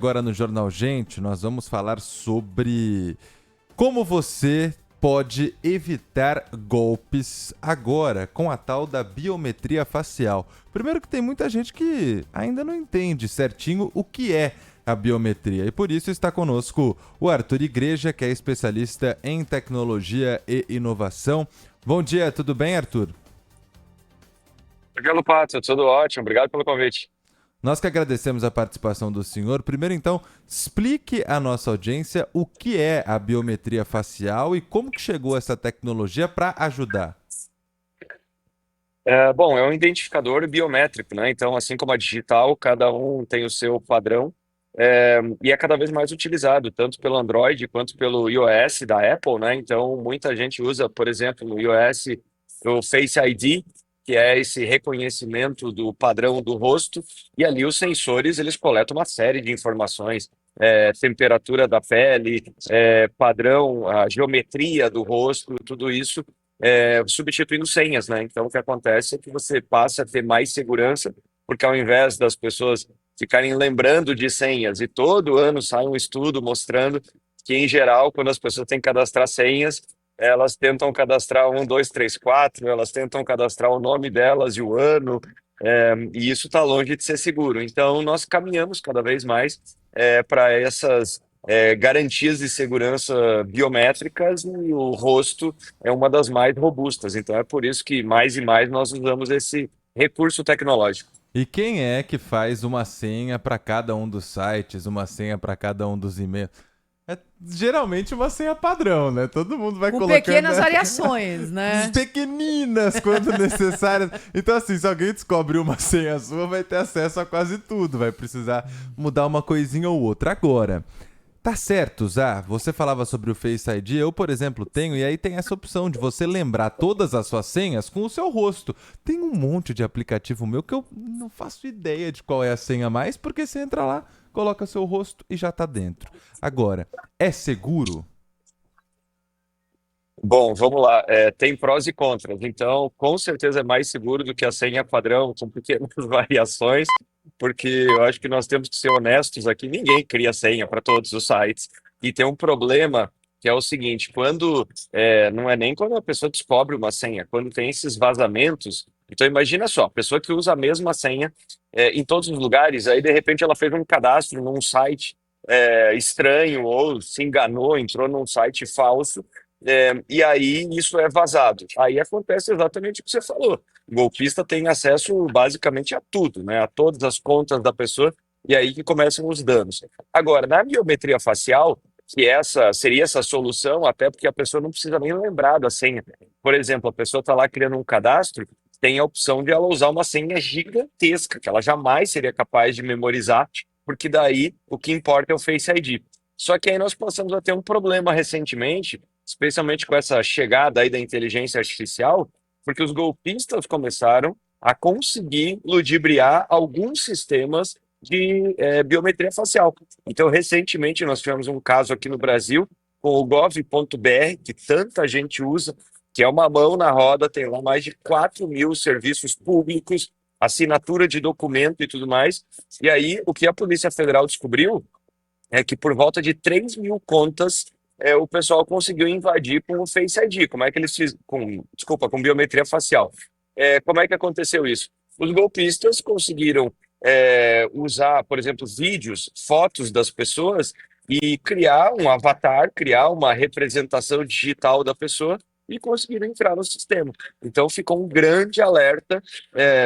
Agora no Jornal Gente, nós vamos falar sobre como você pode evitar golpes agora com a tal da biometria facial. Primeiro que tem muita gente que ainda não entende certinho o que é a biometria e por isso está conosco o Arthur Igreja, que é especialista em tecnologia e inovação. Bom dia, tudo bem, Arthur? Tranquilo, Pato, tudo ótimo. Obrigado pelo convite. Nós que agradecemos a participação do senhor. Primeiro, então, explique à nossa audiência o que é a biometria facial e como que chegou essa tecnologia para ajudar. Bom, é um identificador biométrico, né? Então, assim como a digital, cada um tem o seu padrão, e é cada vez mais utilizado, tanto pelo Android quanto pelo iOS da Apple, né? Então, muita gente usa, por exemplo, no iOS o Face ID, que é esse reconhecimento do padrão do rosto, e ali os sensores, eles coletam uma série de informações, temperatura da pele, padrão, a geometria do rosto, tudo isso substituindo senhas, né? Então, o que acontece é que você passa a ter mais segurança, porque ao invés das pessoas ficarem lembrando de senhas, e todo ano sai um estudo mostrando que, em geral, quando as pessoas têm que cadastrar senhas, elas tentam cadastrar um, dois, três, quatro, elas tentam cadastrar o nome delas e o ano, e isso está longe de ser seguro. Então, nós caminhamos cada vez mais para essas garantias de segurança biométricas e o rosto é uma das mais robustas. Então é por isso que mais e mais nós usamos esse recurso tecnológico. E quem é que faz uma senha para cada um dos sites, uma senha para cada um dos e-mails? É geralmente uma senha padrão, né? Todo mundo vai Com colocando pequenas variações, né? pequeninas quando necessárias. Então, assim, se alguém descobre uma senha sua, vai ter acesso a quase tudo. Vai precisar mudar uma coisinha ou outra. Agora, tá certo, Zá. Você falava sobre o Face ID. Eu, por exemplo, tenho, e aí tem essa opção de você lembrar todas as suas senhas com o seu rosto. Tem um monte de aplicativo meu que eu não faço ideia de qual é a senha mais, porque você entra lá, coloca seu rosto e já tá dentro. Agora, é seguro? Bom, vamos lá. Tem prós e contras. Então, com certeza é mais seguro do que a senha padrão, com pequenas variações, porque eu acho que nós temos que ser honestos aqui. Ninguém cria senha para todos os sites. E tem um problema que é o seguinte: não é nem quando a pessoa descobre uma senha, quando tem esses vazamentos. Então, imagina só, a pessoa que usa a mesma senha em todos os lugares, aí de repente ela fez um cadastro num site estranho ou se enganou, entrou num site falso. E aí isso é vazado. Aí acontece exatamente o que você falou. O golpista tem acesso basicamente a tudo, né? A todas as contas da pessoa, e aí que começam os danos. Agora, na biometria facial, que essa seria essa solução, até porque a pessoa não precisa nem lembrar da senha. Por exemplo, a pessoa está lá criando um cadastro, tem a opção de ela usar uma senha gigantesca, que ela jamais seria capaz de memorizar, porque daí o que importa é o Face ID. Só que aí nós passamos a ter um problema recentemente, especialmente com essa chegada aí da inteligência artificial, porque os golpistas começaram a conseguir ludibriar alguns sistemas de biometria facial. Então, recentemente, nós tivemos um caso aqui no Brasil com o gov.br, que tanta gente usa, que é uma mão na roda, tem lá mais de 4.000 serviços públicos, assinatura de documento e tudo mais. E aí, o que a Polícia Federal descobriu é que por volta de 3.000 contas o pessoal conseguiu invadir com o Face ID. Como é que eles fizeram? Desculpa, com biometria facial. Como é que aconteceu isso? Os golpistas conseguiram usar, por exemplo, vídeos, fotos das pessoas e criar um avatar, criar uma representação digital da pessoa e conseguiram entrar no sistema. Então ficou um grande alerta,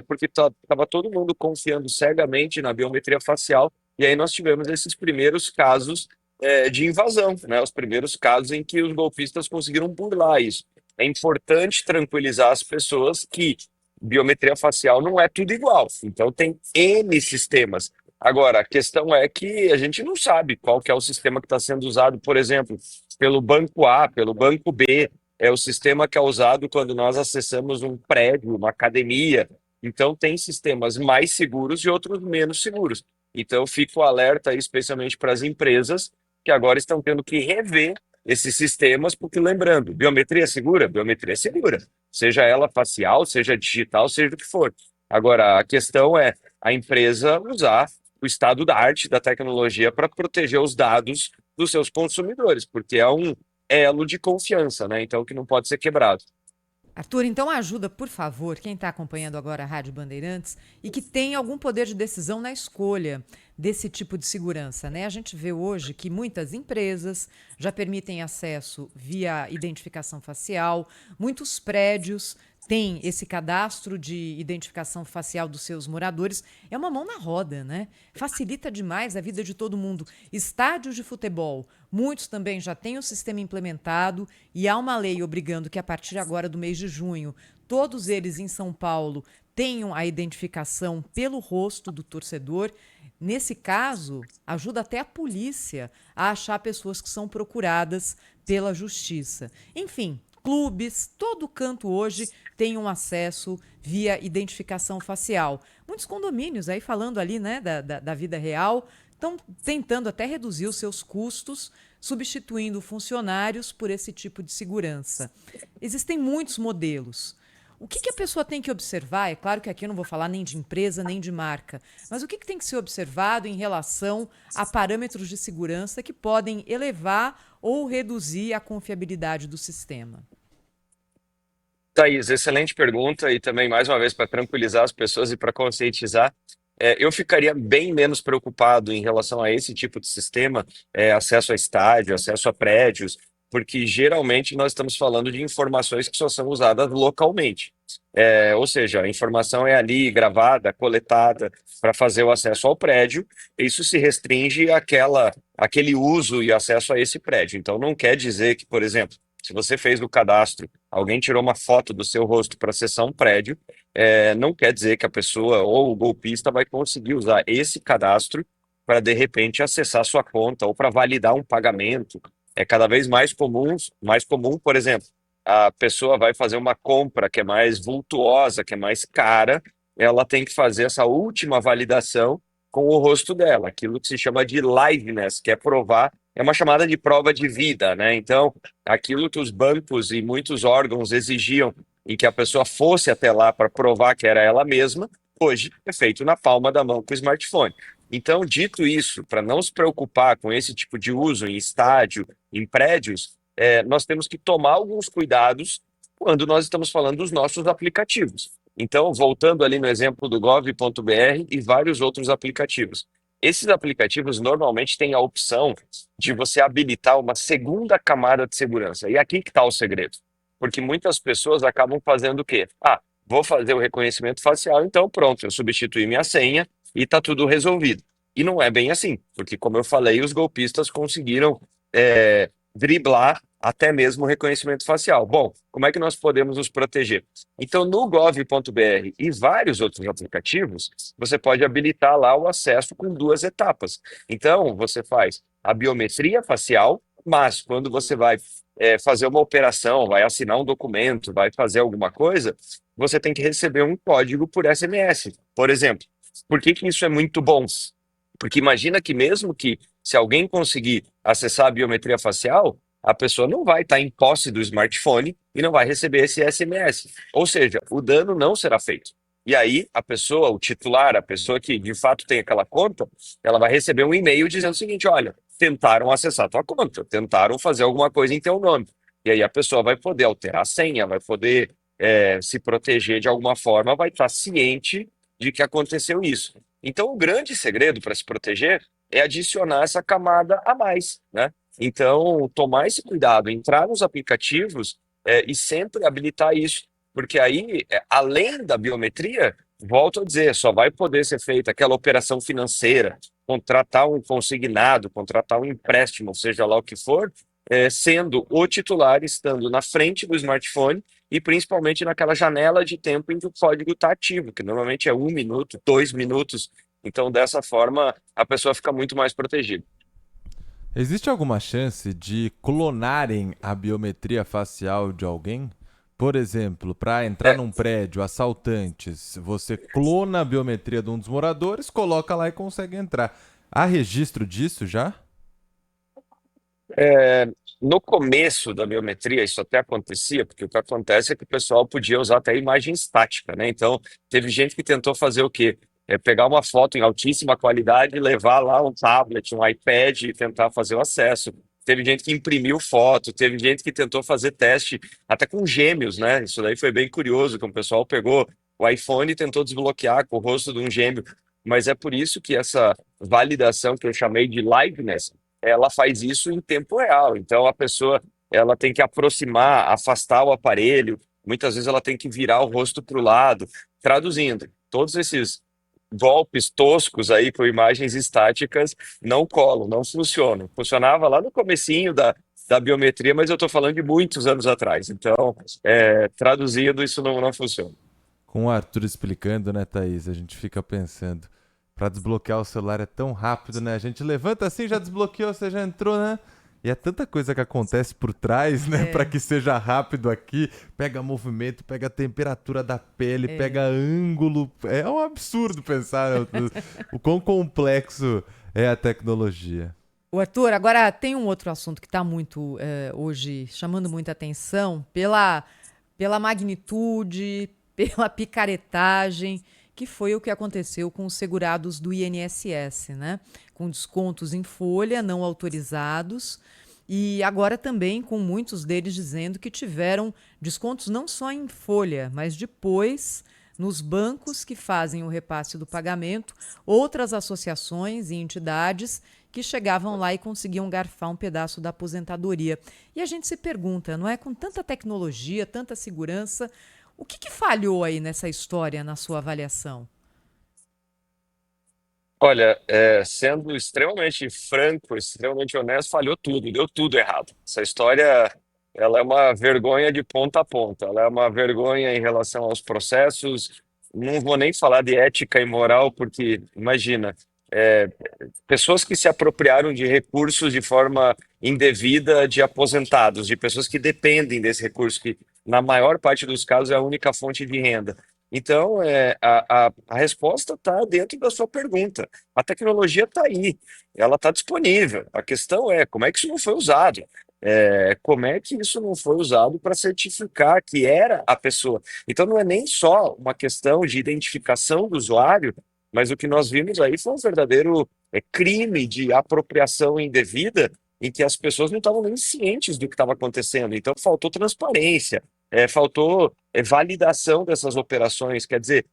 porque estava todo mundo confiando cegamente na biometria facial e aí nós tivemos esses primeiros casos de invasão, né? Os primeiros casos em que os golpistas conseguiram burlar isso. É importante tranquilizar as pessoas que biometria facial não é tudo igual. Então tem N sistemas. Agora, a questão é que a gente não sabe qual que é o sistema que está sendo usado, por exemplo, pelo banco A, pelo banco B. É o sistema que é usado quando nós acessamos um prédio, uma academia. Então tem sistemas mais seguros e outros menos seguros. Então, fico alerta aí, especialmente para as empresas que agora estão tendo que rever esses sistemas, porque lembrando, biometria é segura? Biometria é segura, seja ela facial, seja digital, seja o que for. Agora, a questão é a empresa usar o estado da arte da tecnologia para proteger os dados dos seus consumidores, porque é um elo de confiança, né? Então, que não pode ser quebrado. Arthur, então ajuda, por favor, quem está acompanhando agora a Rádio Bandeirantes e que tem algum poder de decisão na escolha desse tipo de segurança, né? A gente vê hoje que muitas empresas já permitem acesso via identificação facial, muitos prédios têm esse cadastro de identificação facial dos seus moradores. É uma mão na roda, né? Facilita demais a vida de todo mundo. Estádios de futebol, muitos também já têm o sistema implementado e há uma lei obrigando que a partir agora do mês de junho, todos eles em São Paulo tenham a identificação pelo rosto do torcedor. Nesse caso, ajuda até a polícia a achar pessoas que são procuradas pela justiça. Enfim, clubes, todo canto hoje tem um acesso via identificação facial. Muitos condomínios, aí falando ali, né, da vida real, estão tentando até reduzir os seus custos, substituindo funcionários por esse tipo de segurança. Existem muitos modelos. O que a pessoa tem que observar? É claro que aqui eu não vou falar nem de empresa, nem de marca, mas o que tem que ser observado em relação a parâmetros de segurança que podem elevar ou reduzir a confiabilidade do sistema? Thaís, excelente pergunta e também, mais uma vez, para tranquilizar as pessoas e para conscientizar, eu ficaria bem menos preocupado em relação a esse tipo de sistema, acesso a estádio, acesso a prédios, porque geralmente nós estamos falando de informações que só são usadas localmente. Ou seja, a informação é ali gravada, coletada para fazer o acesso ao prédio, isso se restringe àquele uso e acesso a esse prédio. Então, não quer dizer que, por exemplo, se você fez o cadastro, alguém tirou uma foto do seu rosto para acessar um prédio, não quer dizer que a pessoa ou o golpista vai conseguir usar esse cadastro para, de repente, acessar sua conta ou para validar um pagamento. É cada vez mais comum, por exemplo, a pessoa vai fazer uma compra que é mais vultuosa, que é mais cara, ela tem que fazer essa última validação com o rosto dela, aquilo que se chama de liveness, que é provar, é uma chamada de prova de vida, né? Então, aquilo que os bancos e muitos órgãos exigiam em que a pessoa fosse até lá para provar que era ela mesma, hoje é feito na palma da mão com o smartphone. Então, dito isso, para não se preocupar com esse tipo de uso em estádio, em prédios, nós temos que tomar alguns cuidados quando nós estamos falando dos nossos aplicativos. Então, voltando ali no exemplo do gov.br e vários outros aplicativos. Esses aplicativos normalmente têm a opção de você habilitar uma segunda camada de segurança. E aqui que está o segredo. Porque muitas pessoas acabam fazendo o quê? Vou fazer o reconhecimento facial, então pronto, eu substituí minha senha e está tudo resolvido. E não é bem assim, porque como eu falei, os golpistas conseguiram driblar até mesmo o reconhecimento facial. Bom, como é que nós podemos nos proteger? Então, no gov.br e vários outros aplicativos, você pode habilitar lá o acesso com duas etapas. Então, você faz a biometria facial, mas quando você vai fazer uma operação, vai assinar um documento, vai fazer alguma coisa, você tem que receber um código por SMS, por exemplo. Por que isso é muito bom? Porque imagina que mesmo que se alguém conseguir acessar a biometria facial, a pessoa não vai estar em posse do smartphone e não vai receber esse SMS. Ou seja, o dano não será feito. E aí, a pessoa, o titular, a pessoa que de fato tem aquela conta, ela vai receber um e-mail dizendo o seguinte: olha, tentaram acessar a tua conta, tentaram fazer alguma coisa em teu nome. E aí a pessoa vai poder alterar a senha, vai poder se proteger de alguma forma, vai estar ciente de que aconteceu isso. Então, o grande segredo para se proteger é adicionar essa camada a mais, né? Então, tomar esse cuidado, entrar nos aplicativos e sempre habilitar isso, porque aí, além da biometria, volto a dizer, só vai poder ser feita aquela operação financeira, contratar um consignado, contratar um empréstimo, seja lá o que for, sendo o titular estando na frente do smartphone e principalmente naquela janela de tempo em que o código está ativo, que normalmente é 1 minuto, 2 minutos. Então, dessa forma, a pessoa fica muito mais protegida. Existe alguma chance de clonarem a biometria facial de alguém? Por exemplo, para entrar num prédio, assaltantes, você clona a biometria de um dos moradores, coloca lá e consegue entrar. Há registro disso já? No começo da biometria, isso até acontecia, porque o que acontece é que o pessoal podia usar até imagem estática, né? Então, teve gente que tentou fazer o quê? pegar uma foto em altíssima qualidade e levar lá um tablet, um iPad e tentar fazer o acesso. Teve gente que imprimiu foto, teve gente que tentou fazer teste até com gêmeos, né? Isso daí foi bem curioso, que o pessoal pegou o iPhone e tentou desbloquear com o rosto de um gêmeo. Mas é por isso que essa validação que eu chamei de liveness, ela faz isso em tempo real. Então a pessoa ela tem que aproximar, afastar o aparelho, muitas vezes ela tem que virar o rosto para o lado, traduzindo. Todos esses golpes toscos aí com imagens estáticas não colam, não funcionam. Funcionava lá no comecinho da biometria, mas eu estou falando de muitos anos atrás. Então, traduzindo, isso não funciona. Com o Arthur explicando, né, Thaís? A gente fica pensando, para desbloquear o celular é tão rápido, né? A gente levanta assim, já desbloqueou, você já entrou, né? E é tanta coisa que acontece por trás, né? Para que seja rápido aqui. Pega movimento, pega a temperatura da pele, pega ângulo. É um absurdo pensar, né? O quão complexo é a tecnologia. O Arthur, agora tem um outro assunto que está muito hoje chamando muita atenção pela magnitude, pela picaretagem, que foi o que aconteceu com os segurados do INSS, né? Com descontos em folha não autorizados e agora também com muitos deles dizendo que tiveram descontos não só em folha, mas depois nos bancos que fazem o repasse do pagamento, outras associações e entidades que chegavam lá e conseguiam garfar um pedaço da aposentadoria. E a gente se pergunta, não é? Com tanta tecnologia, tanta segurança, o que falhou aí nessa história, na sua avaliação? Olha, sendo extremamente franco, extremamente honesto, falhou tudo, deu tudo errado. Essa história, ela é uma vergonha de ponta a ponta. Ela é uma vergonha em relação aos processos. Não vou nem falar de ética e moral, porque imagina, é, pessoas que se apropriaram de recursos de forma indevida de aposentados, de pessoas que dependem desse recurso, que na maior parte dos casos é a única fonte de renda. Então, a resposta está dentro da sua pergunta. A tecnologia está aí, ela está disponível. A questão é como é que isso não foi usado? Como é que isso não foi usado para certificar que era a pessoa? Então, não é nem só uma questão de identificação do usuário, mas o que nós vimos aí foi um verdadeiro crime de apropriação indevida, em que as pessoas não estavam nem cientes do que estava acontecendo. Então, faltou transparência, faltou validação dessas operações. Quer dizer,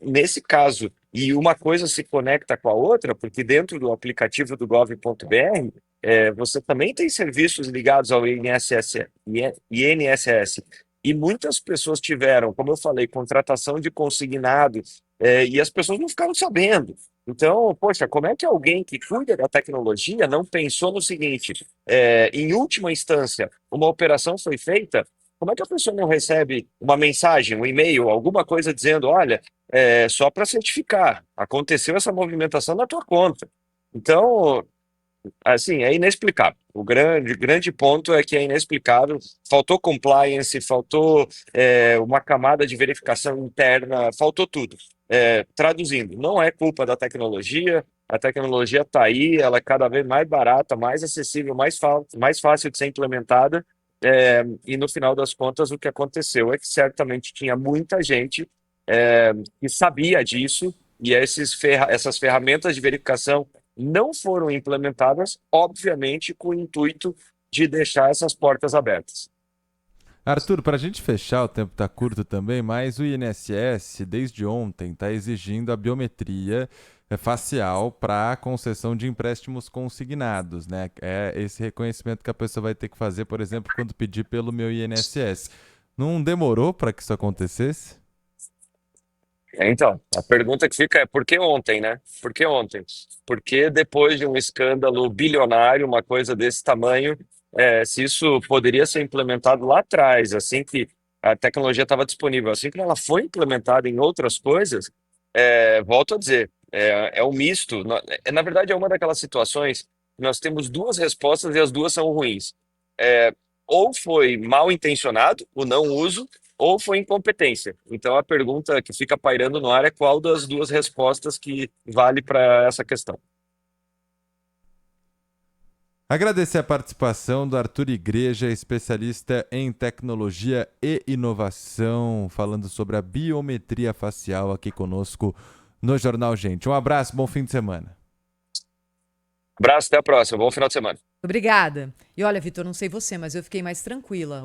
nesse caso, e uma coisa se conecta com a outra, porque dentro do aplicativo do gov.br, você também tem serviços ligados ao INSS, e muitas pessoas tiveram, como eu falei, contratação de consignados, e as pessoas não ficaram sabendo. Então, poxa, como é que alguém que cuida da tecnologia não pensou no seguinte: em última instância, uma operação foi feita, como é que a pessoa não recebe uma mensagem, um e-mail, alguma coisa dizendo, olha, só para certificar, aconteceu essa movimentação na tua conta. Então, assim, é inexplicável. O grande ponto é que é inexplicável. Faltou compliance, faltou uma camada de verificação interna, faltou tudo. Traduzindo, não é culpa da tecnologia, a tecnologia está aí, ela é cada vez mais barata, mais acessível, mais fácil de ser implementada. E no final das contas, o que aconteceu é que certamente tinha muita gente que sabia disso, e essas ferramentas de verificação não foram implementadas, obviamente, com o intuito de deixar essas portas abertas. Arthur, para a gente fechar, o tempo está curto também, mas o INSS, desde ontem, está exigindo a biometria facial para concessão de empréstimos consignados, né? É esse reconhecimento que a pessoa vai ter que fazer, por exemplo, quando pedir pelo meu INSS. Não demorou para que isso acontecesse? Então, a pergunta que fica é por que ontem, né? Por que ontem? Porque depois de um escândalo bilionário, uma coisa desse tamanho, se isso poderia ser implementado lá atrás, assim que a tecnologia estava disponível, assim que ela foi implementada em outras coisas, volto a dizer, é um misto. Na verdade, é uma daquelas situações que nós temos duas respostas e as duas são ruins. É, ou foi mal intencionado, o não uso, ou foi incompetência. Então a pergunta que fica pairando no ar é qual das duas respostas que vale para essa questão. Agradecer a participação do Arthur Igreja, especialista em tecnologia e inovação, falando sobre a biometria facial aqui conosco no Jornal Gente. Um abraço, bom fim de semana. Abraço, até a próxima. Bom final de semana. Obrigada. E olha, Vitor, não sei você, mas eu fiquei mais tranquila